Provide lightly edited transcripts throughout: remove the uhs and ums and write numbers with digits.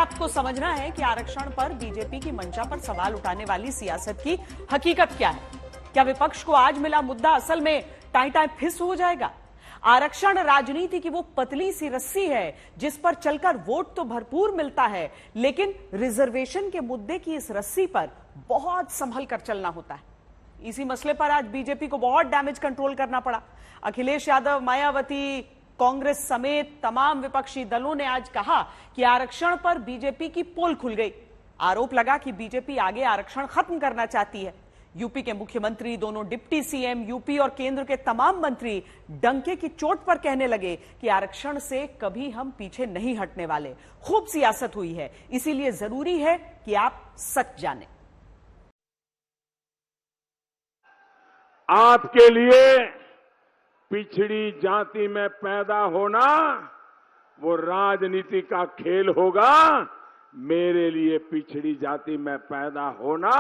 आपको समझना है कि आरक्षण पर बीजेपी की मंशा पर सवाल उठाने वाली सियासत की हकीकत क्या है। क्या विपक्ष को आज मिला मुद्दा असल में टाई टाई फिस हो जाएगा? आरक्षण राजनीति की वो पतली सी रस्सी है जिस पर चलकर वोट तो भरपूर मिलता है, लेकिन रिजर्वेशन के मुद्दे की इस रस्सी पर बहुत संभल कर चलना होता है। इसी मसले पर आज बीजेपी को बहुत डैमेज कंट्रोल करना पड़ा। अखिलेश यादव, मायावती, कांग्रेस समेत तमाम विपक्षी दलों ने आज कहा कि आरक्षण पर बीजेपी की पोल खुल गई। आरोप लगा कि बीजेपी आगे आरक्षण खत्म करना चाहती है। यूपी के मुख्यमंत्री, दोनों डिप्टी सीएम, यूपी और केंद्र के तमाम मंत्री डंके की चोट पर कहने लगे कि आरक्षण से कभी हम पीछे नहीं हटने वाले। खूब सियासत हुई है, इसीलिए जरूरी है कि आप सच जानें। आपके लिए पिछड़ी जाति में पैदा होना वो राजनीति का खेल होगा। मेरे लिए पिछड़ी जाति में पैदा होना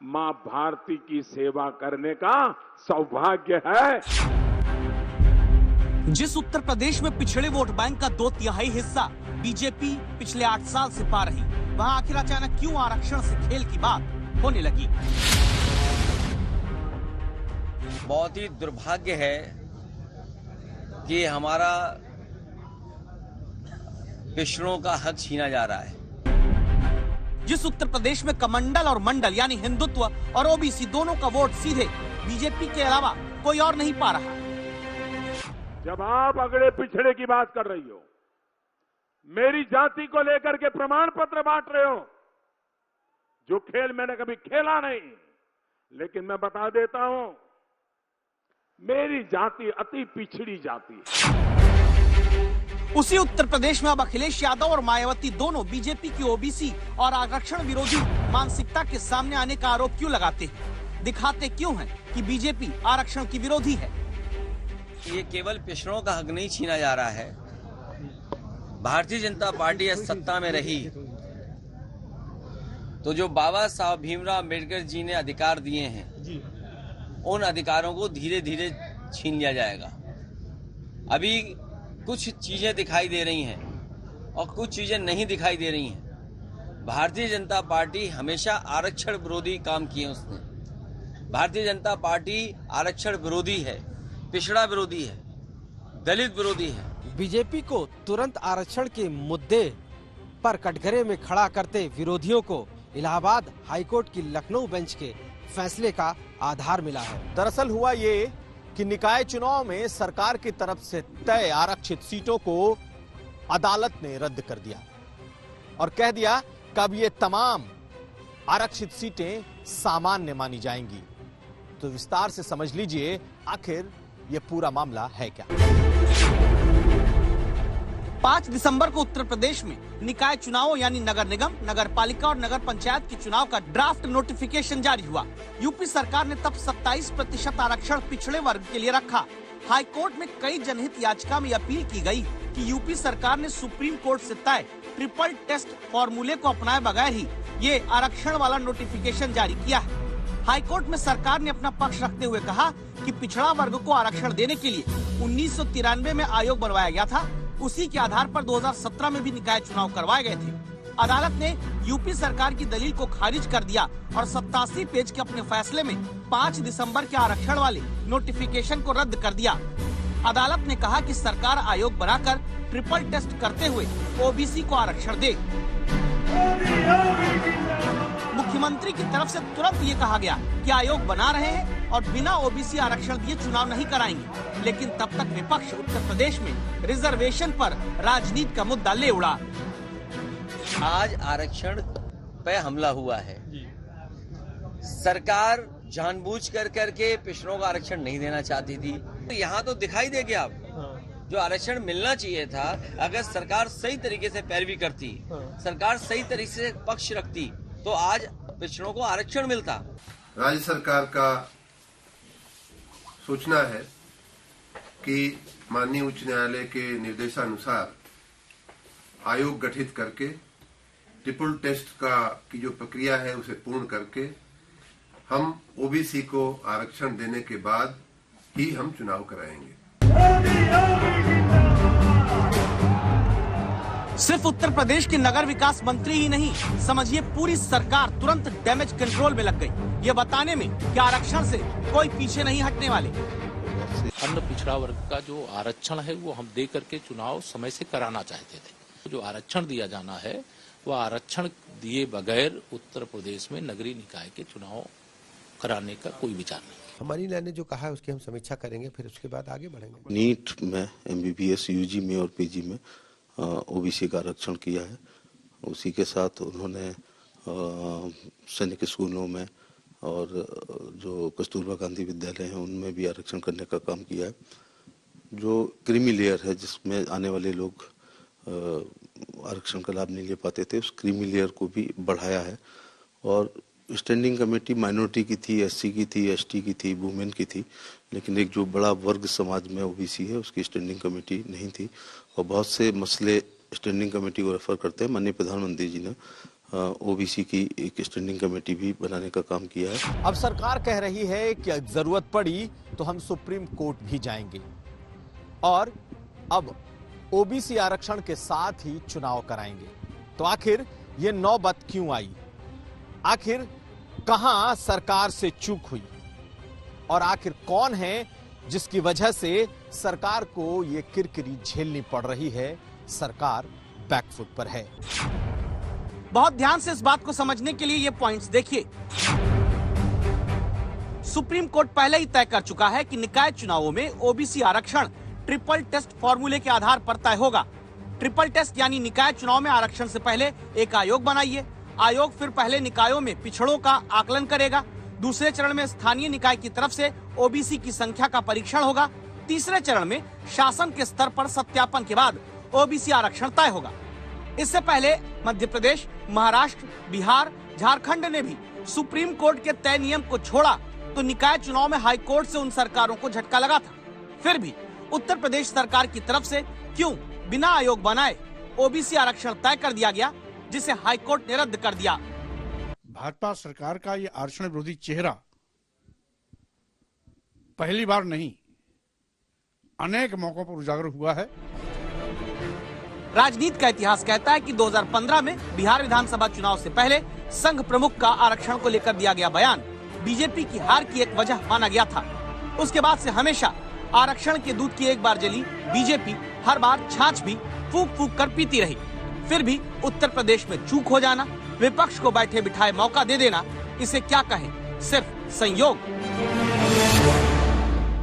मां भारती की सेवा करने का सौभाग्य है। जिस उत्तर प्रदेश में पिछड़े वोट बैंक का 2/3 हिस्सा बीजेपी पिछले 8 साल से पा रही, वहां आखिर अचानक क्यों आरक्षण से खेल की बात होने लगी? बहुत ही दुर्भाग्य है कि हमारा पिछड़ों का हक छीना जा रहा है। जिस उत्तर प्रदेश में कमंडल और मंडल यानी हिंदुत्व और ओबीसी दोनों का वोट सीधे बीजेपी के अलावा कोई और नहीं पा रहा। जब आप अगड़े पिछड़े की बात कर रही हो, मेरी जाति को लेकर के प्रमाण पत्र बांट रहे हो, जो खेल मैंने कभी खेला नहीं, लेकिन मैं बता देता हूं, मेरी जाति अति पिछड़ी जाति है। उसी उत्तर प्रदेश में अब अखिलेश यादव और मायावती दोनों बीजेपी की ओबीसी और आरक्षण विरोधी मानसिकता के सामने आने का आरोप क्यों लगाते हैं? दिखाते क्यों हैं कि बीजेपी आरक्षण की विरोधी है? ये केवल पिछड़ों का हक नहीं छीना जा रहा है। भारतीय जनता पार्टी इस सत्ता में रही तो जो बाबा साहब भीमराव अम्बेडकर जी ने अधिकार दिए हैं, उन अधिकारों को धीरे धीरे छीन लिया जाएगा। अभी कुछ चीजें दिखाई दे रही हैं और कुछ चीजें नहीं दिखाई दे रही हैं। भारतीय जनता पार्टी हमेशा आरक्षण विरोधी काम किए उसने। भारतीय जनता पार्टी आरक्षण विरोधी है, पिछड़ा विरोधी है, दलित विरोधी है। बीजेपी को तुरंत आरक्षण के मुद्दे पर कटघरे में खड़ा करते विरोधियों को इलाहाबाद हाईकोर्ट की लखनऊ बेंच के फैसले का आधार मिला है। दरअसल हुआ ये कि निकाय चुनाव में सरकार की तरफ से तय आरक्षित सीटों को अदालत ने रद्द कर दिया और कह दिया कि अब ये तमाम आरक्षित सीटें सामान्य मानी जाएंगी। तो विस्तार से समझ लीजिए आखिर ये पूरा मामला है क्या। 5 दिसंबर को उत्तर प्रदेश में निकाय चुनावों यानी नगर निगम, नगर पालिका और नगर पंचायत के चुनाव का ड्राफ्ट नोटिफिकेशन जारी हुआ। यूपी सरकार ने तब 27% आरक्षण पिछड़े वर्ग के लिए रखा। हाई कोर्ट में कई जनहित याचिका में अपील की गई कि यूपी सरकार ने सुप्रीम कोर्ट से तय ट्रिपल टेस्ट फॉर्मूले को अपनाए बगैर ही ये आरक्षण वाला नोटिफिकेशन जारी किया है। हाई कोर्ट में सरकार ने अपना पक्ष रखते हुए कहा कि पिछड़ा वर्ग को आरक्षण देने के लिए 1993 में आयोग बनवाया गया था। उसी के आधार पर 2017 में भी निकाय चुनाव करवाए गए थे। अदालत ने यूपी सरकार की दलील को खारिज कर दिया और 87 पेज के अपने फैसले में 5 दिसंबर के आरक्षण वाले नोटिफिकेशन को रद्द कर दिया। अदालत ने कहा कि सरकार आयोग बनाकर ट्रिपल टेस्ट करते हुए ओबीसी को आरक्षण दे। मुख्यमंत्री की तरफ से तुरंत ये कहा गया कि आयोग बना रहे हैं और बिना ओबीसी आरक्षण दिए चुनाव नहीं कराएंगे। लेकिन तब तक विपक्ष उत्तर प्रदेश में रिजर्वेशन पर राजनीति का मुद्दा ले उड़ा। आज आरक्षण पे हमला हुआ है। सरकार जानबूझ करके पिछड़ों को आरक्षण नहीं देना चाहती थी। यहाँ तो दिखाई दे गया जो आरक्षण मिलना चाहिए था। अगर सरकार सही तरीके से पैरवी करती, सरकार सही तरीके से पक्ष रखती, तो आज पिछड़ों को आरक्षण मिलता। राज्य सरकार का सूचना है कि माननीय उच्च न्यायालय के निर्देशानुसार आयोग गठित करके ट्रिपल टेस्ट की जो प्रक्रिया है उसे पूर्ण करके हम ओबीसी को आरक्षण देने के बाद ही हम चुनाव कराएंगे। सिर्फ उत्तर प्रदेश के नगर विकास मंत्री ही नहीं, समझिए पूरी सरकार तुरंत डैमेज कंट्रोल में लग गई, ये बताने में कि आरक्षण से कोई पीछे नहीं हटने वाले। अन्न पिछड़ा वर्ग का जो आरक्षण है वो हम दे करके चुनाव समय से कराना चाहते थे। जो आरक्षण दिया जाना है वह आरक्षण दिए बगैर उत्तर प्रदेश में नगरीय निकाय के चुनाव कराने का कोई विचार नहीं। हमारी न्याय ने जो कहा है उसकी हम समीक्षा करेंगे, फिर उसके बाद आगे बढ़ेंगे। नीट में, MBBS, UG में और PG में OBC का आरक्षण किया है। उसी के साथ उन्होंने सैनिक स्कूलों में और जो कस्तूरबा गांधी विद्यालय हैं उनमें भी आरक्षण करने का काम किया है। जो क्रीमी लेयर है जिसमें आने वाले लोग आरक्षण का लाभ नहीं ले पाते थे, उस क्रीमी लेयर को भी बढ़ाया है। और स्टैंडिंग कमेटी माइनॉरिटी की थी, SC की थी, ST की थी, वुमेन की थी, लेकिन एक जो बड़ा वर्ग समाज में OBC है उसकी स्टैंडिंग कमेटी नहीं थी। और बहुत से मसले स्टैंडिंग कमेटी को रेफर करते हैं। माननीय प्रधानमंत्री जी ने OBC की एक स्टैंडिंग कमेटी भी बनाने का काम किया है। अब सरकार कह रही है कि जरूरत पड़ी तो हम सुप्रीम कोर्ट भी जाएंगे और अब OBC आरक्षण के साथ ही चुनाव कराएंगे। तो आखिर ये नौबत क्यों आई? आखिर कहां सरकार से चूक हुई और आखिर कौन है जिसकी वजह से सरकार को ये किरकिरी झेलनी पड़ रही है? सरकार बैकफुट पर है। बहुत ध्यान से इस बात को समझने के लिए ये पॉइंट्स देखिए। सुप्रीम कोर्ट पहले ही तय कर चुका है कि निकाय चुनावों में OBC आरक्षण ट्रिपल टेस्ट फॉर्मूले के आधार पर तय होगा। ट्रिपल टेस्ट यानी निकाय चुनाव में आरक्षण से पहले एक आयोग बनाइए। आयोग फिर पहले निकायों में पिछड़ों का आकलन करेगा। दूसरे चरण में स्थानीय निकाय की तरफ से OBC की संख्या का परीक्षण होगा। तीसरे चरण में शासन के स्तर पर सत्यापन के बाद OBC आरक्षण तय होगा। इससे पहले मध्य प्रदेश, महाराष्ट्र, बिहार, झारखंड ने भी सुप्रीम कोर्ट के तय नियम को छोड़ा तो निकाय चुनाव में हाई कोर्ट से उन सरकारों को झटका लगा था। फिर भी उत्तर प्रदेश सरकार की तरफ से क्यों बिना आयोग बनाए OBC आरक्षण तय कर दिया गया, जिसे हाई कोर्ट ने रद्द कर दिया। भाजपा सरकार का ये आरक्षण विरोधी चेहरा पहली बार नहीं, अनेक मौकों पर उजागर हुआ है। राजनीति का इतिहास कहता है कि 2015 में बिहार विधानसभा चुनाव से पहले संघ प्रमुख का आरक्षण को लेकर दिया गया बयान बीजेपी की हार की एक वजह माना गया था। उसके बाद से हमेशा आरक्षण के दूध की एक बार जली बीजेपी हर बार छाछ भी फूक फूक कर पीती रही। फिर भी उत्तर प्रदेश में चूक हो जाना, विपक्ष को बैठे बिठाए मौका दे देना, इसे क्या कहें, सिर्फ संयोग।